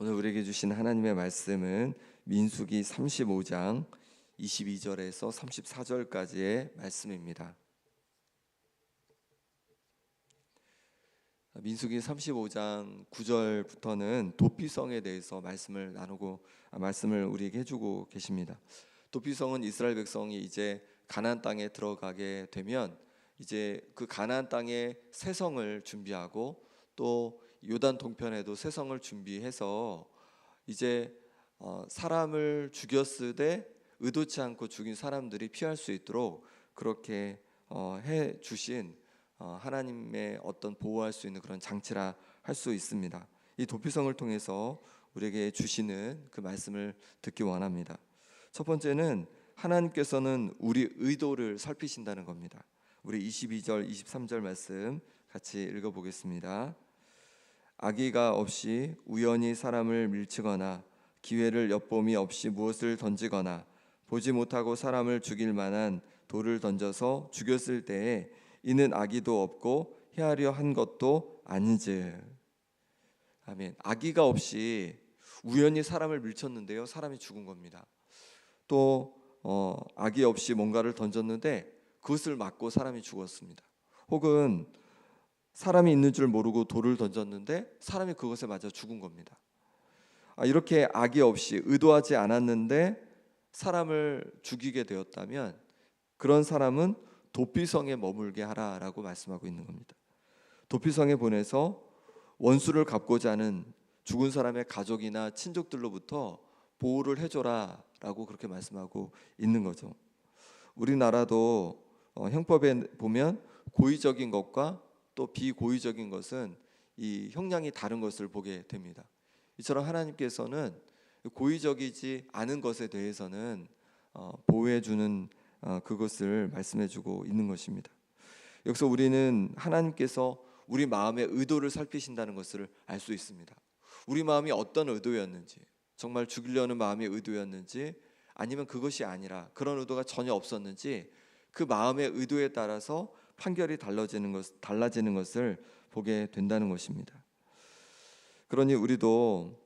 오늘 우리에게 주신 하나님의 말씀은 민수기 35장 22절에서 34절까지의 말씀입니다. 민수기 35장 9절부터는 도피성에 대해서 말씀을 우리에게 해주고 계십니다. 도피성은 이스라엘 백성이 이제 가나안 땅에 들어가게 되면 이제 그 가나안 땅에 새 성을 준비하고 또 요단 동편에도 새 성을 준비해서 이제 사람을 죽였을 때 의도치 않고 죽인 사람들이 피할 수 있도록 그렇게 해 주신 하나님의 어떤 보호할 수 있는 그런 장치라 할 수 있습니다. 이 도피성을 통해서 우리에게 주시는 그 말씀을 듣기 원합니다. 첫 번째는 하나님께서는 우리 의도를 살피신다는 겁니다. 우리 22절, 23절 말씀 같이 읽어보겠습니다. 악의가 없이 우연히 사람을 밀치거나 기회를 엿봄이 없이 무엇을 던지거나 보지 못하고 사람을 죽일 만한 돌을 던져서 죽였을 때에 이는 악의도 없고 헤아려 한 것도 아니즉. 아멘. 악의가 없이 우연히 사람을 밀쳤는데요, 사람이 죽은 겁니다. 또 악의 없이 뭔가를 던졌는데 그것을 맞고 사람이 죽었습니다. 혹은 사람이 있는 줄 모르고 돌을 던졌는데 사람이 그것에 맞아 죽은 겁니다. 이렇게 악의 없이 의도하지 않았는데 사람을 죽이게 되었다면 그런 사람은 도피성에 머물게 하라라고 말씀하고 있는 겁니다. 도피성에 보내서 원수를 갚고자 하는 죽은 사람의 가족이나 친족들로부터 보호를 해줘라라고 그렇게 말씀하고 있는 거죠. 우리나라도 형법에 보면 고의적인 것과 또 비고의적인 것은 이 형량이 다른 것을 보게 됩니다. 이처럼 하나님께서는 고의적이지 않은 것에 대해서는 보호해주는 그것을 말씀해주고 있는 것입니다. 여기서 우리는 하나님께서 우리 마음의 의도를 살피신다는 것을 알 수 있습니다. 우리 마음이 어떤 의도였는지, 정말 죽이려는 마음의 의도였는지 아니면 그것이 아니라 그런 의도가 전혀 없었는지 그 마음의 의도에 따라서 판결이 달라지는 것을 보게 된다는 것입니다. 그러니 우리도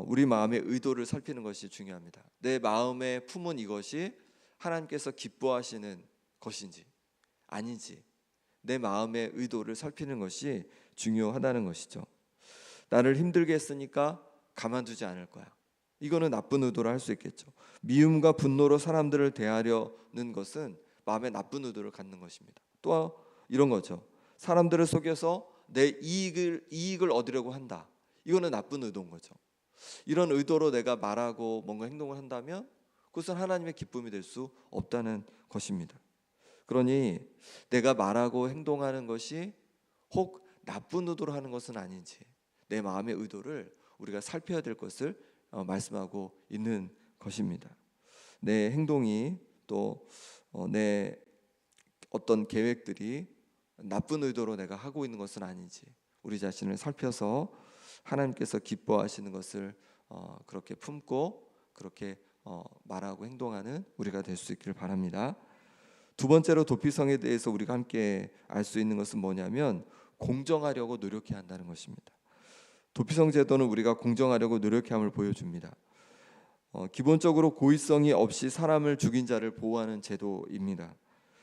우리 마음의 의도를 살피는 것이 중요합니다. 내 마음에 품은 이것이 하나님께서 기뻐하시는 것인지 아닌지 내 마음의 의도를 살피는 것이 중요하다는 것이죠. 나를 힘들게 했으니까 가만두지 않을 거야. 이거는 나쁜 의도로 할 수 있겠죠. 미움과 분노로 사람들을 대하려는 것은 마음에 나쁜 의도를 갖는 것입니다. 또 이런 거죠. 사람들을 속여서 내 이익을 얻으려고 한다. 이거는 나쁜 의도인 거죠. 이런 의도로 내가 말하고 뭔가 행동을 한다면 그것은 하나님의 기쁨이 될 수 없다는 것입니다. 그러니 내가 말하고 행동하는 것이 혹 나쁜 의도로 하는 것은 아닌지 내 마음의 의도를 우리가 살펴야 될 것을 말씀하고 있는 것입니다. 내 행동이 또 내 어떤 계획들이 나쁜 의도로 내가 하고 있는 것은 아닌지 우리 자신을 살펴서 하나님께서 기뻐하시는 것을 그렇게 품고 그렇게 말하고 행동하는 우리가 될 수 있기를 바랍니다. 두 번째로 도피성에 대해서 우리가 함께 알 수 있는 것은 뭐냐면 공정하려고 노력해야 한다는 것입니다. 도피성 제도는 우리가 공정하려고 노력함을 보여줍니다. 기본적으로 고의성이 없이 사람을 죽인 자를 보호하는 제도입니다.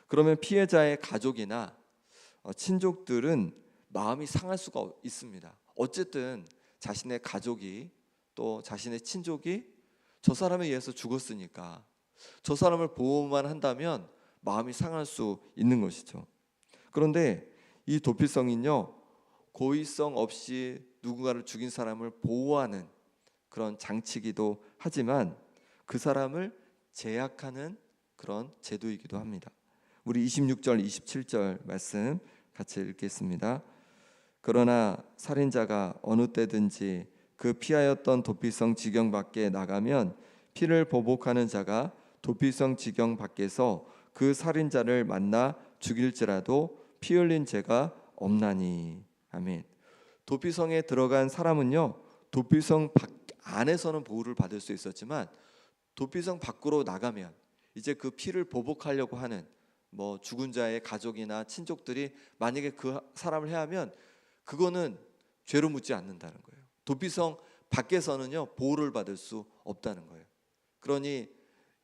그러면 피해자의 가족이나 친족들은 마음이 상할 수가 있습니다. 어쨌든 자신의 가족이 또 자신의 친족이 저 사람에 의해서 죽었으니까 저 사람을 보호만 한다면 마음이 상할 수 있는 것이죠. 그런데 이 도피성은요, 고의성 없이 누군가를 죽인 사람을 보호하는 그런 장치이기도 하지만 그 사람을 제약하는 그런 제도이기도 합니다. 우리 26절, 27절 말씀 같이 읽겠습니다. 그러나 살인자가 어느 때든지 그 피하였던 도피성 지경 밖에 나가면 피를 보복하는 자가 도피성 지경 밖에서 그 살인자를 만나 죽일지라도 피 흘린 죄가 없나니. 아멘. 도피성에 들어간 사람은요, 도피성 안에서는 보호를 받을 수 있었지만 도피성 밖으로 나가면 이제 그 피를 보복하려고 하는 죽은 자의 가족이나 친족들이 만약에 그 사람을 해하면 그거는 죄로 묻지 않는다는 거예요. 도피성 밖에서는요 보호를 받을 수 없다는 거예요. 그러니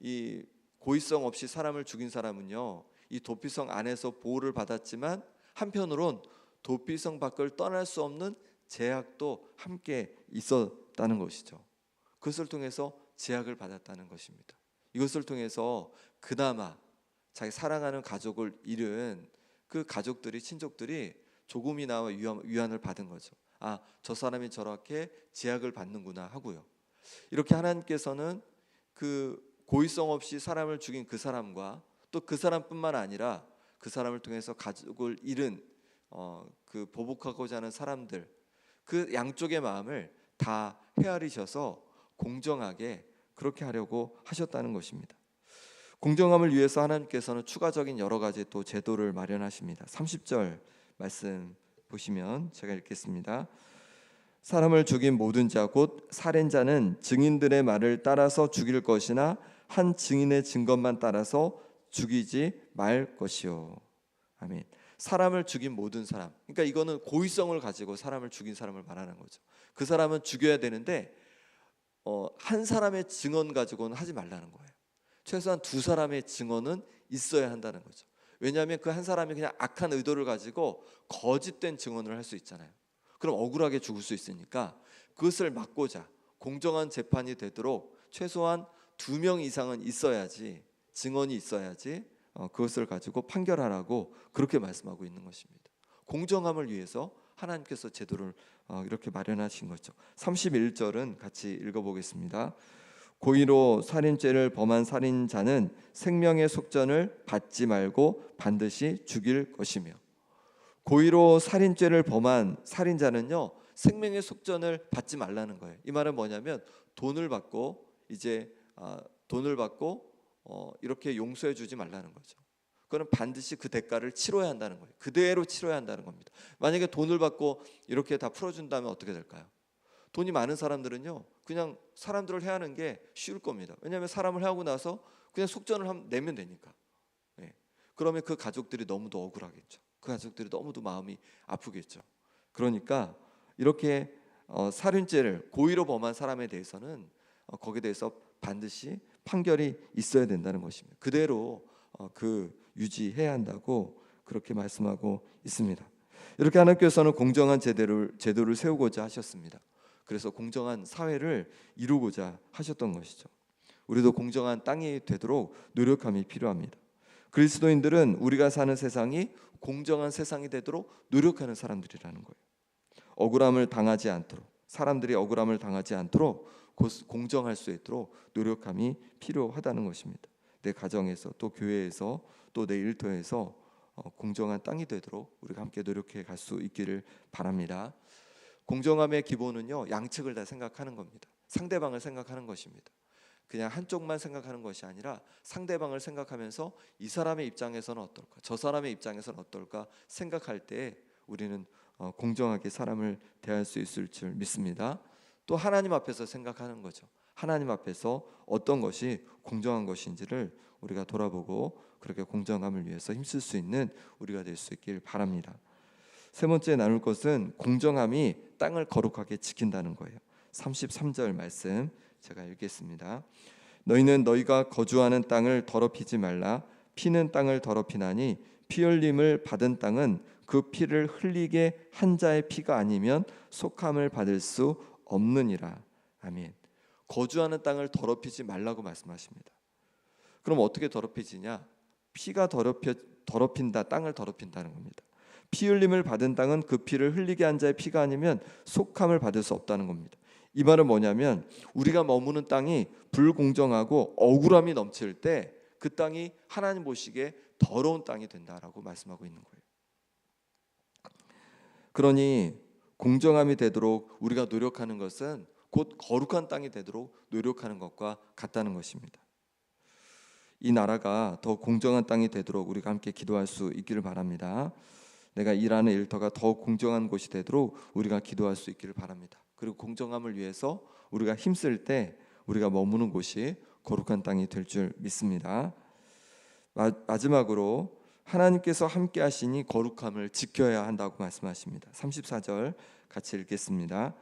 이 고의성 없이 사람을 죽인 사람은요 이 도피성 안에서 보호를 받았지만 한편으론 도피성 밖을 떠날 수 없는 제약도 함께 있었다는 것이죠. 그것을 통해서 제약을 받았다는 것입니다. 이것을 통해서 그나마 자기 사랑하는 가족을 잃은 그 가족들이, 친족들이 조금이나마 위안을 받은 거죠. 아, 저 사람이 저렇게 제약을 받는구나 하고요. 이렇게 하나님께서는 그 고의성 없이 사람을 죽인 그 사람과 또 그 사람뿐만 아니라 그 사람을 통해서 가족을 잃은 그 보복하고자 하는 사람들, 그 양쪽의 마음을 다 헤아리셔서 공정하게 그렇게 하려고 하셨다는 것입니다. 공정함을 위해서 하나님께서는 추가적인 여러 가지 또 제도를 마련하십니다. 30절 말씀 보시면 제가 읽겠습니다. 사람을 죽인 모든 자 곧 살인자는 증인들의 말을 따라서 죽일 것이나 한 증인의 증거만 따라서 죽이지 말 것이요. 아멘. 사람을 죽인 모든 사람, 그러니까 이거는 고의성을 가지고 사람을 죽인 사람을 말하는 거죠. 그 사람은 죽여야 되는데 한 사람의 증언 가지고는 하지 말라는 거예요. 최소한 두 사람의 증언은 있어야 한다는 거죠. 왜냐하면 그 한 사람이 그냥 악한 의도를 가지고 거짓된 증언을 할 수 있잖아요. 그럼 억울하게 죽을 수 있으니까 그것을 막고자 공정한 재판이 되도록 최소한 2명 이상은 있어야지, 증언이 있어야지 그것을 가지고 판결하라고 그렇게 말씀하고 있는 것입니다. 공정함을 위해서 하나님께서 제도를 이렇게 마련하신 거죠. 31절은 같이 읽어보겠습니다. 고의로 살인죄를 범한 살인자는 생명의 속전을 받지 말고 반드시 죽일 것이며, 고의로 살인죄를 범한 살인자는요 생명의 속전을 받지 말라는 거예요. 이 말은 뭐냐면 돈을 받고 이렇게 용서해 주지 말라는 거죠. 그거는 반드시 그 대가를 치러야 한다는 거예요. 그대로 치러야 한다는 겁니다. 만약에 돈을 받고 이렇게 다 풀어준다면 어떻게 될까요? 돈이 많은 사람들은요 그냥 사람들을 해하는 게 쉬울 겁니다. 왜냐하면 사람을 해하고 나서 그냥 속전을 내면 되니까. 네. 그러면 그 가족들이 너무도 억울하겠죠. 그 가족들이 너무도 마음이 아프겠죠. 그러니까 이렇게 살인죄를 고의로 범한 사람에 대해서는 거기에 대해서 반드시 판결이 있어야 된다는 것입니다. 그대로 유지해야 한다고 그렇게 말씀하고 있습니다. 이렇게 하나님께서는 공정한 제도를 세우고자 하셨습니다. 그래서 공정한 사회를 이루고자 하셨던 것이죠. 우리도 공정한 땅이 되도록 노력함이 필요합니다. 그리스도인들은 우리가 사는 세상이 공정한 세상이 되도록 노력하는 사람들이라는 거예요. 억울함을 당하지 않도록, 사람들이 억울함을 당하지 않도록 공정할 수 있도록 노력함이 필요하다는 것입니다. 내 가정에서 또 교회에서 또 내 일터에서 공정한 땅이 되도록 우리가 함께 노력해 갈 수 있기를 바랍니다. 공정함의 기본은요 양측을 다 생각하는 겁니다. 상대방을 생각하는 것입니다. 그냥 한쪽만 생각하는 것이 아니라 상대방을 생각하면서 이 사람의 입장에서는 어떨까, 저 사람의 입장에서는 어떨까 생각할 때 우리는 공정하게 사람을 대할 수 있을 줄 믿습니다. 또 하나님 앞에서 생각하는 거죠. 하나님 앞에서 어떤 것이 공정한 것인지를 우리가 돌아보고 그렇게 공정함을 위해서 힘쓸 수 있는 우리가 될 수 있길 바랍니다. 세 번째 나눌 것은 공정함이 땅을 거룩하게 지킨다는 거예요. 33절 말씀 제가 읽겠습니다. 너희는 너희가 거주하는 땅을 더럽히지 말라. 피는 땅을 더럽히나니 피 흘림을 받은 땅은 그 피를 흘리게 한 자의 피가 아니면 속함을 받을 수 없느니라. 아멘. 거주하는 땅을 더럽히지 말라고 말씀하십니다. 그럼 어떻게 더럽히지냐? 피가 더럽힌다, 땅을 더럽힌다는 겁니다. 피 흘림을 받은 땅은 그 피를 흘리게 한 자의 피가 아니면 속함을 받을 수 없다는 겁니다. 이 말은 뭐냐면 우리가 머무는 땅이 불공정하고 억울함이 넘칠 때 그 땅이 하나님 보시기에 더러운 땅이 된다라고 말씀하고 있는 거예요. 그러니 공정함이 되도록 우리가 노력하는 것은 곧 거룩한 땅이 되도록 노력하는 것과 같다는 것입니다. 이 나라가 더 공정한 땅이 되도록 우리가 함께 기도할 수 있기를 바랍니다. 내가 일하는 일터가 더 공정한 곳이 되도록 우리가 기도할 수 있기를 바랍니다. 그리고 공정함을 위해서 우리가 힘쓸 때 우리가 머무는 곳이 거룩한 땅이 될 줄 믿습니다. 마지막으로 하나님께서 함께 하시니 거룩함을 지켜야 한다고 말씀하십니다. 34절 같이 읽겠습니다.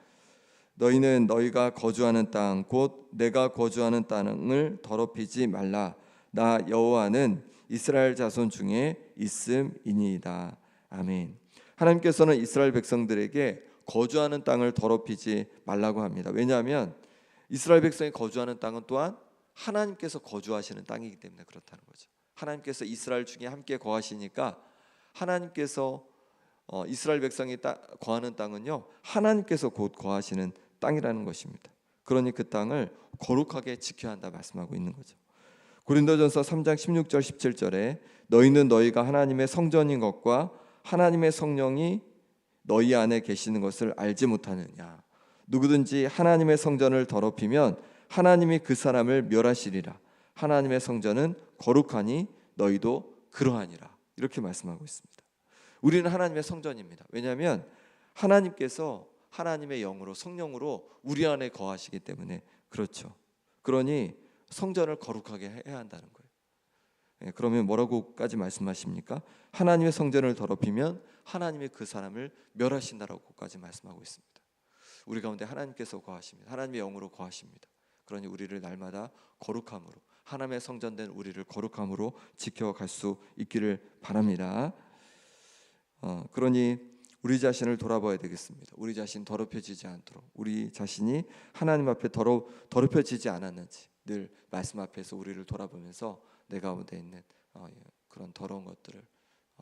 너희는 너희가 거주하는 땅 곧 내가 거주하는 땅을 더럽히지 말라. 나 여호와는 이스라엘 자손 중에 있음이니이다. 아멘. 하나님께서는 이스라엘 백성들에게 거주하는 땅을 더럽히지 말라고 합니다. 왜냐하면 이스라엘 백성이 거주하는 땅은 또한 하나님께서 거주하시는 땅이기 때문에 그렇다는 거죠. 하나님께서 이스라엘 중에 함께 거하시니까 하나님께서 이스라엘 백성이 거하는 땅은요, 하나님께서 곧 거하시는 땅이라는 것입니다. 그러니 그 땅을 거룩하게 지켜야 한다 말씀하고 있는 거죠. 고린도전서 3장 16절 17절에 너희는 너희가 하나님의 성전인 것과 하나님의 성령이 너희 안에 계시는 것을 알지 못하느냐. 누구든지 하나님의 성전을 더럽히면 하나님이 그 사람을 멸하시리라. 하나님의 성전은 거룩하니 너희도 그러하니라. 이렇게 말씀하고 있습니다. 우리는 하나님의 성전입니다. 왜냐하면 하나님께서 하나님의 영으로 성령으로 우리 안에 거하시기 때문에 그렇죠. 그러니 성전을 거룩하게 해야 한다는 거예요. 그러면 뭐라고까지 말씀하십니까? 하나님의 성전을 더럽히면 하나님이 그 사람을 멸하신다라고까지 말씀하고 있습니다. 우리 가운데 하나님께서 거하십니다. 하나님의 영으로 거하십니다. 그러니 우리를 날마다 거룩함으로, 하나님의 성전된 우리를 거룩함으로 지켜갈 수 있기를 바랍니다. 그러니 우리 자신을 돌아봐야 되겠습니다. 우리 자신 더럽혀지지 않도록, 우리 자신이 하나님 앞에 더럽혀지지 않았는지 늘 말씀 앞에서 우리를 돌아보면서 내 가운데 있는 그런 더러운 것들을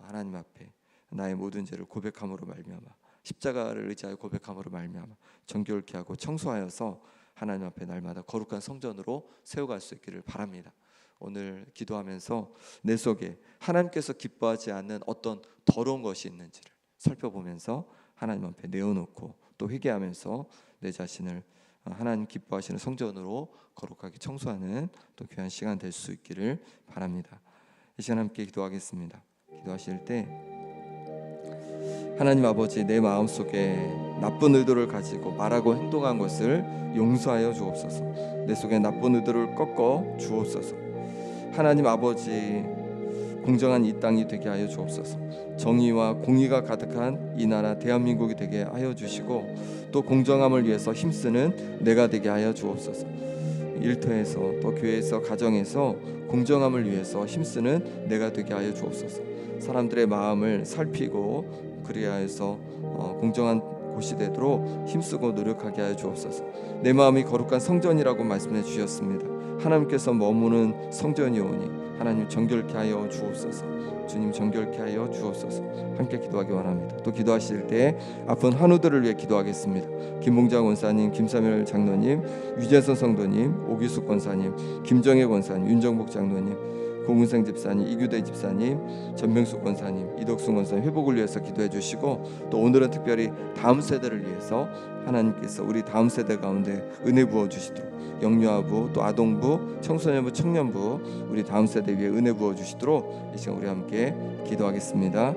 하나님 앞에 나의 모든 죄를 고백함으로 말미암아, 십자가를 의지하여 고백함으로 말미암아 정결케 하고 청소하여서 하나님 앞에 날마다 거룩한 성전으로 세워갈 수 있기를 바랍니다. 오늘 기도하면서 내 속에 하나님께서 기뻐하지 않는 어떤 더러운 것이 있는지를 살펴보면서 하나님 앞에 내어놓고 또 회개하면서 내 자신을 하나님 기뻐하시는 성전으로 거룩하게 청소하는 또 귀한 시간 될 수 있기를 바랍니다. 이 시간 함께 기도하겠습니다. 기도하실 때 하나님 아버지, 내 마음속에 나쁜 의도를 가지고 말하고 행동한 것을 용서하여 주옵소서. 내 속에 나쁜 의도를 꺾어 주옵소서. 하나님 아버지, 공정한 이 땅이 되게 하여 주옵소서. 정의와 공의가 가득한 이 나라 대한민국이 되게 하여 주시고 또 공정함을 위해서 힘쓰는 내가 되게 하여 주옵소서. 일터에서 또 교회에서 가정에서 공정함을 위해서 힘쓰는 내가 되게 하여 주옵소서. 사람들의 마음을 살피고 그리하여 해서 공정한 곳이 되도록 힘쓰고 노력하게 하여 주옵소서. 내 마음이 거룩한 성전이라고 말씀해 주셨습니다. 하나님께서 머무는 성전이오니 하나님 정결케 하여 주옵소서. 주님 정결케 하여 주옵소서. 함께 기도하기 원합니다. 또 기도하실 때 아픈 한우들을 위해 기도하겠습니다. 김봉장 원사님, 김사멸 장로님, 유재선 성도님, 오기숙 권사님, 김정혜 권사님, 윤정복 장로님, 공은생 집사님, 이규대 집사님, 전명숙 권사님, 이덕순 권사님 회복을 위해서 기도해 주시고 또 오늘은 특별히 다음 세대를 위해서 하나님께서 우리 다음 세대 가운데 은혜 부어 주시도록 영유아부 또 아동부, 청소년부, 청년부 우리 다음 세대 위에 은혜 부어 주시도록 이 시간 우리 함께 기도하겠습니다.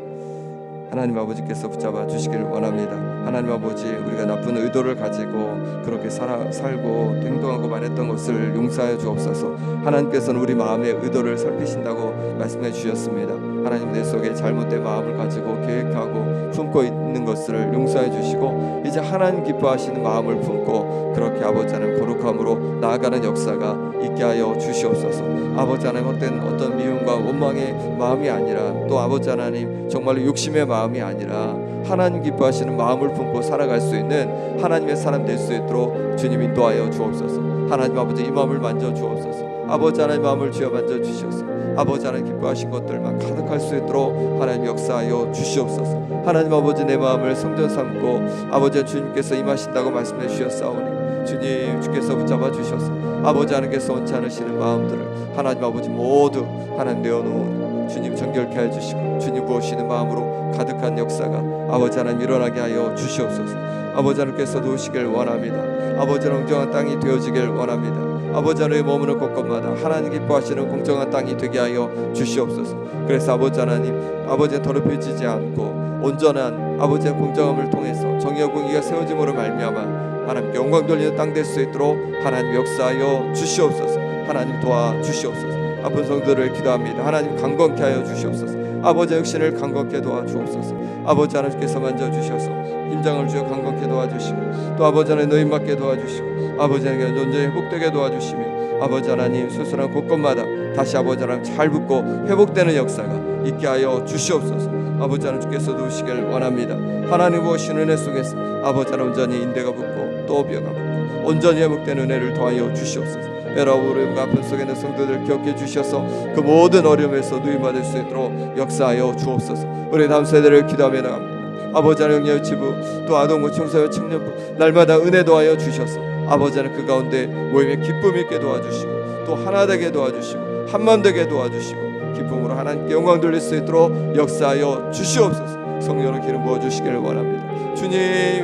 하나님 아버지께서 붙잡아 주시기를 원합니다. 하나님 아버지, 우리가 나쁜 의도를 가지고 그렇게 살고 행동하고 말했던 것을 용서하여 주옵소서. 하나님께서는 우리 마음의 의도를 살피신다고 말씀해 주셨습니다. 하나님, 내 속에 잘못된 마음을 가지고 계획하고 품고 있는 것을 용서해 주시고 이제 하나님 기뻐하시는 마음을 품고 그렇게 아버지 하나님 거룩함으로 나아가는 역사가 있게 하여 주시옵소서. 아버지 하나님, 어떤 미움과 원망의 마음이 아니라 또 아버지 하나님 정말로 욕심의 마음이 아니라 하나님 기뻐하시는 마음을 품고 살아갈 수 있는 하나님의 사람 될 수 있도록 주님 인도하여 주옵소서. 하나님 아버지, 이 마음을 만져 주옵소서. 아버지 하나님 마음을 주여 만져 주시옵소서. 아버지 하나님 기뻐하신 것들만 가득할 수 있도록 하나님 역사하여 주시옵소서. 하나님 아버지, 내 마음을 성전 삼고 아버지 주님께서 임하신다고 말씀해 주셨사오니 주님 주께서 붙잡아 주셔서 아버지 하나님께서 원치 않으시는 마음들을 하나님 아버지 모두 하나님 내어놓으니 주님 정결케 하여 주시고 주님 부으시는 마음으로 가득한 역사가 아버지 하나님 일어나게 하여 주시옵소서. 아버지 하나님께서 도우시길 원합니다. 아버지 하나님 공정한 땅이 되어지길 원합니다. 아버지 하나님 머무는 곳곳마다 하나님 기뻐하시는 공정한 땅이 되게 하여 주시옵소서. 그래서 아버지 하나님, 아버지는 더럽혀지지 않고 온전한 아버지의 공정함을 통해서 정의와 공의가 세워짐으로 말미암아 하나님께 영광 돌리는 땅 될 수 있도록 하나님 역사하여 주시옵소서. 하나님 도와주시옵소서. 아픈 성도를 기도합니다. 하나님 강건케 하여 주시옵소서. 아버지 육신을 강건케 도와주옵소서. 아버지 하나님께서 만져주셔서 힘장을 주어 강건케 도와주시고 또 아버지 하나님 노임받게 도와주시고 아버지 하나님 온전히 회복되게 도와주시며 아버지 하나님 수술한 곳곳마다 다시 아버지 하나님 잘 붙고 회복되는 역사가 있게 하여 주시옵소서. 아버지 하나님께서 도우시길 원합니다. 하나님 무엇인 은혜 속에서 아버지 하나님 온전히 인대가 붙고 또 뼈가 붙고 온전히 회복되는 은혜를 더하여 주시옵소서. 여러분 우리 아픔 속에 있는 성도들 기억해 주셔서 그 모든 어려움에서 누임받을 수 있도록 역사하여 주옵소서. 우리 다음 세대를 기도하며 나갑니다. 아버지 하나님 영예지부 또 아동부 청소년 청년부 날마다 은혜 더하여 주셔서 아버지 하나님 그 가운데 모임에 기쁨 있게 도와주시고 또 하나 되게 도와주시고 한마음 되게 도와주시고 기쁨으로 하나님께 영광 돌릴 수 있도록 역사하여 주시옵소서. 성령으로 기름 부어주시기를 원합니다. 주님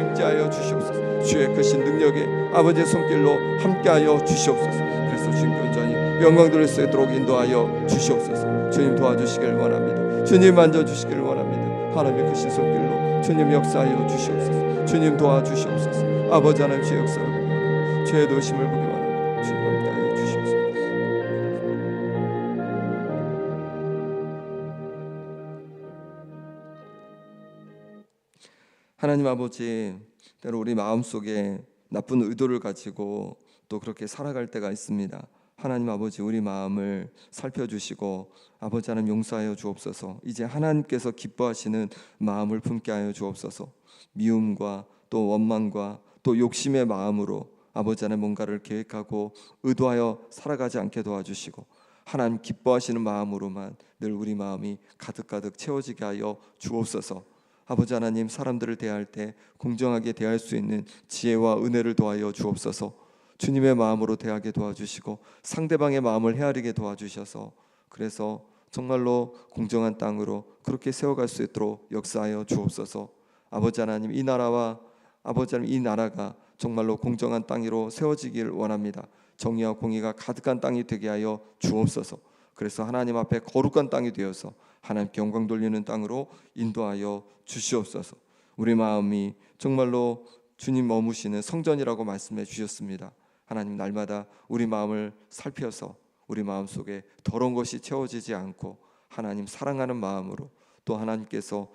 임재하여 주시옵소서. 주의 크신 능력에 아버지의 손길로 함께하여 주시옵소서. 그래서 주님께 온전히 영광 돌릴 수 있도록 인도하여 주시옵소서. 주님 도와주시기를 원합니다. 주님 만져주시기를 원합니다. 하나님의 크신 손길로 주님 역사하여 주시옵소서. 주님 도와주시옵소서. 아버지 하나님 주의 역사를 보기 원합니다. 죄의 도심을 보기 원합니다. 주님 함께하여 주시옵소서. 하나님 아버지, 때로 우리 마음속에 나쁜 의도를 가지고 또 그렇게 살아갈 때가 있습니다. 하나님 아버지 우리 마음을 살펴주시고 아버지 하나님 용서하여 주옵소서. 이제 하나님께서 기뻐하시는 마음을 품게 하여 주옵소서. 미움과 또 원망과 또 욕심의 마음으로 아버지 하나님 뭔가를 계획하고 의도하여 살아가지 않게 도와주시고 하나님 기뻐하시는 마음으로만 늘 우리 마음이 가득가득 채워지게 하여 주옵소서. 아버지 하나님 사람들을 대할 때 공정하게 대할 수 있는 지혜와 은혜를 더하여 주옵소서. 주님의 마음으로 대하게 도와주시고 상대방의 마음을 헤아리게 도와주셔서 그래서 정말로 공정한 땅으로 그렇게 세워갈 수 있도록 역사하여 주옵소서. 아버지 하나님 이 나라와 아버지 하나님 이 나라가 정말로 공정한 땅으로 세워지길 원합니다. 정의와 공의가 가득한 땅이 되게 하여 주옵소서. 그래서 하나님 앞에 거룩한 땅이 되어서 하나님께 영광 돌리는 땅으로 인도하여 주시옵소서. 우리 마음이 정말로 주님 머무시는 성전이라고 말씀해 주셨습니다. 하나님 날마다 우리 마음을 살펴서 우리 마음속에 더러운 것이 채워지지 않고 하나님 사랑하는 마음으로 또 하나님께서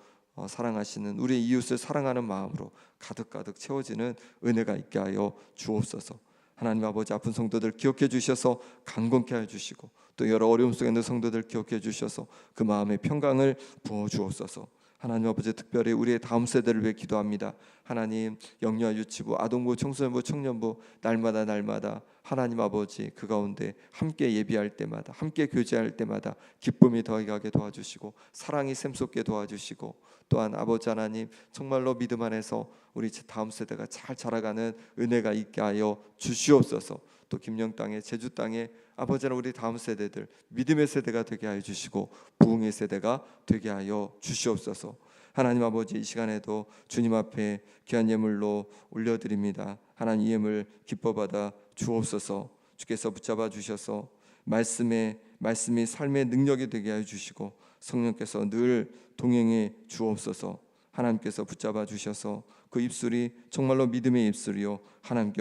사랑하시는 우리 이웃을 사랑하는 마음으로 가득가득 채워지는 은혜가 있게 하여 주옵소서. 하나님 아버지 아픈 성도들 기억해 주셔서 강건케 하여 주시고 또 여러 어려움 속에 있는 성도들 기억해 주셔서 그 마음의 평강을 부어 주옵소서. 하나님 아버지 특별히 우리의 다음 세대를 위해 기도합니다. 하나님 영유아 유치부 아동부 청소년부 청년부 날마다 하나님 아버지 그 가운데 함께 예비할 때마다 함께 교제할 때마다 기쁨이 더하게 도와주시고 사랑이 샘솟게 도와주시고 또한 아버지 하나님 정말로 믿음 안에서 우리 다음 세대가 잘 자라가는 은혜가 있게 하여 주시옵소서. 또 김영 땅에 제주 땅에 아버지 하나님 우리 다음 세대들 믿음의 세대가 되게 하여 주시고 부흥의 세대가 되게 하여 주시옵소서. 하나님 아버지 이 시간에도 주님 앞에 귀한 예물로 올려드립니다. 하나님 이 예물 기뻐 받아 주옵소서. 주께서 붙잡아 주셔서 말씀이 삶의 능력이 되게 하여 주시고 성령께서 늘 동행해 주옵소서. 하나님께서 붙잡아 주셔서 그 입술이 정말로 믿음의 입술이요 하나님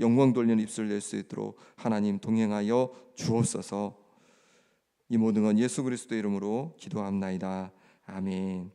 영광 돌리는 입술 낼 수 있도록 하나님 동행하여 주옵소서. 이 모든 건 예수 그리스도 이름으로 기도합나이다. 아멘.